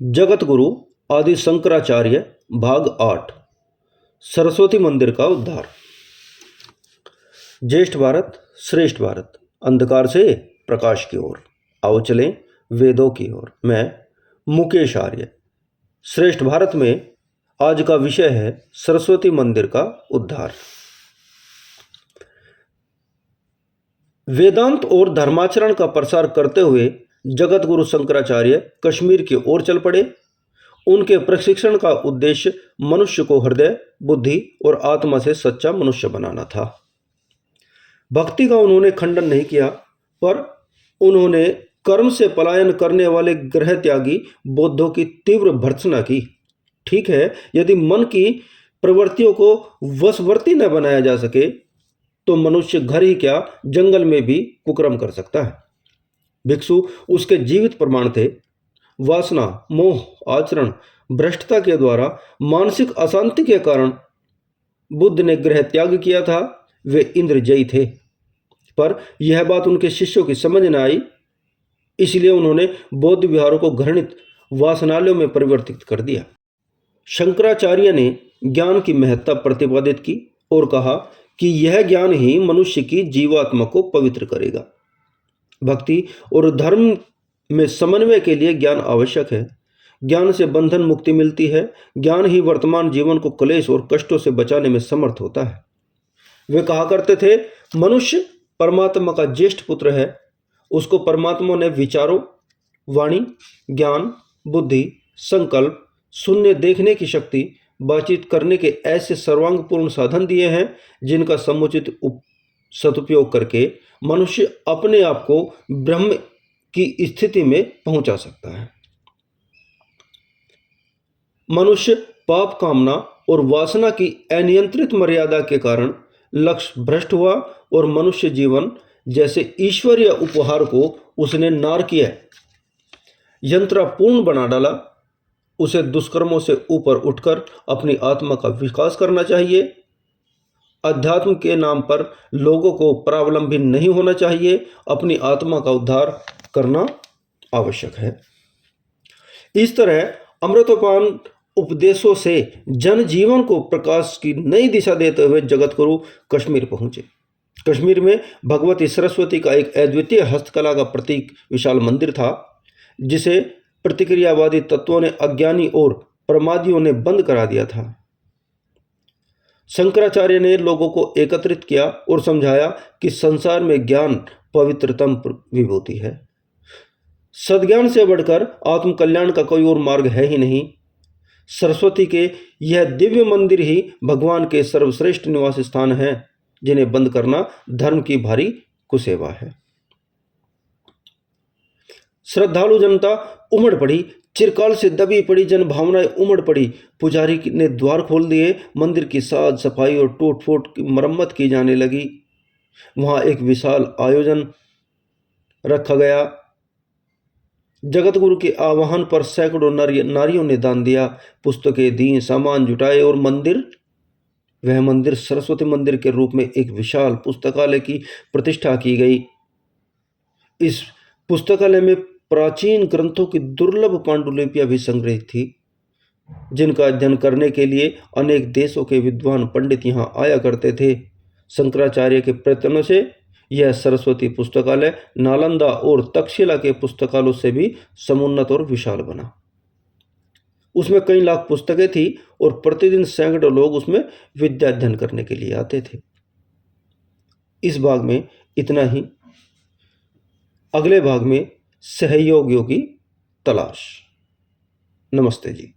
जगत गुरु आदि शंकराचार्य भाग 8 सरस्वती मंदिर का उद्धार। ज्येष्ठ भारत श्रेष्ठ भारत, अंधकार से प्रकाश की ओर आओ चलें वेदों की ओर। मैं मुकेश आर्य। श्रेष्ठ भारत में आज का विषय है सरस्वती मंदिर का उद्धार। वेदांत और धर्माचरण का प्रसार करते हुए जगत गुरु शंकराचार्य कश्मीर की ओर चल पड़े। उनके प्रशिक्षण का उद्देश्य मनुष्य को हृदय, बुद्धि और आत्मा से सच्चा मनुष्य बनाना था। भक्ति का उन्होंने खंडन नहीं किया, पर उन्होंने कर्म से पलायन करने वाले ग्रह त्यागी बौद्धों की तीव्र भर्त्सना की। ठीक है, यदि मन की प्रवृत्तियों को वशवर्ती न बनाया जा सके तो मनुष्य घर ही क्या जंगल में भी कुकर्म कर सकता है। भिक्षु उसके जीवित प्रमाण थे। वासना, मोह, आचरण, भ्रष्टता के द्वारा मानसिक अशांति के कारण बुद्ध ने गृह त्याग किया था। वे इंद्रजयी थे, पर यह बात उनके शिष्यों की समझ न आई, इसलिए उन्होंने बौद्ध विहारों को घृणित वासनालयों में परिवर्तित कर दिया। शंकराचार्य ने ज्ञान की महत्ता प्रतिपादित की और कहा कि यह ज्ञान ही मनुष्य की जीवात्मा को पवित्र करेगा। भक्ति और धर्म में समन्वय के लिए ज्ञान आवश्यक है। ज्ञान से बंधन मुक्ति मिलती है। ज्ञान ही वर्तमान जीवन को क्लेश और कष्टों से बचाने में समर्थ होता है। वे कहा करते थे, मनुष्य परमात्मा का ज्येष्ठ पुत्र है। उसको परमात्मा ने विचारों, वाणी, ज्ञान, बुद्धि, संकल्प, सुनने देखने की शक्ति, बातचीत करने के ऐसे सर्वांगपूर्ण साधन दिए हैं जिनका समुचित सदुपयोग करके मनुष्य अपने आप को ब्रह्म की स्थिति में पहुंचा सकता है। मनुष्य पाप कामना और वासना की अनियंत्रित मर्यादा के कारण लक्ष्य भ्रष्ट हुआ और मनुष्य जीवन जैसे ईश्वरीय उपहार को उसने नारकीय यंत्रपूर्ण बना डाला। उसे दुष्कर्मों से ऊपर उठकर अपनी आत्मा का विकास करना चाहिए। अध्यात्म के नाम पर लोगों को परावलंबी नहीं होना चाहिए। अपनी आत्मा का उद्धार करना आवश्यक है। इस तरह अमृतोपान उपदेशों से जनजीवन को प्रकाश की नई दिशा देते हुए जगतगुरु कश्मीर पहुंचे। कश्मीर में भगवती सरस्वती का एक अद्वितीय हस्तकला का प्रतीक विशाल मंदिर था, जिसे प्रतिक्रियावादी तत्वों ने, अज्ञानी और प्रमादियों ने बंद करा दिया था। शंकराचार्य ने लोगों को एकत्रित किया और समझाया कि संसार में ज्ञान पवित्रतम विभूति है। सद्ज्ञान से बढ़कर आत्मकल्याण का कोई और मार्ग है ही नहीं। सरस्वती के यह दिव्य मंदिर ही भगवान के सर्वश्रेष्ठ निवास स्थान हैं, जिन्हें बंद करना धर्म की भारी कुसेवा है। श्रद्धालु जनता उमड़ पड़ी। चिरकाल से दबी पड़ी जन भावनाएं उमड़ पड़ी। पुजारी ने द्वार खोल दिए। मंदिर की साज सफाई और टूट फूट की मरम्मत की जाने लगी। वहां एक विशाल आयोजन रखा गया। जगतगुरु के आह्वान पर सैकड़ों नारियों ने दान दिया, पुस्तकें दी, सामान जुटाए और वह मंदिर सरस्वती मंदिर के रूप में एक विशाल पुस्तकालय की प्रतिष्ठा की गई। इस पुस्तकालय में प्राचीन ग्रंथों की दुर्लभ पांडुलिपियां भी संग्रहित थी, जिनका अध्ययन करने के लिए अनेक देशों के विद्वान पंडित यहां आया करते थे। शंकराचार्य के प्रयत्नों से यह सरस्वती पुस्तकालय नालंदा और तक्षशिला के पुस्तकालयों से भी समुन्नत और विशाल बना। उसमें कई लाख पुस्तकें थी और प्रतिदिन सैकड़ों लोग उसमें विद्या अध्ययन करने के लिए आते थे। इस भाग में इतना ही। अगले भाग में सहयोगियों की तलाश। नमस्ते जी।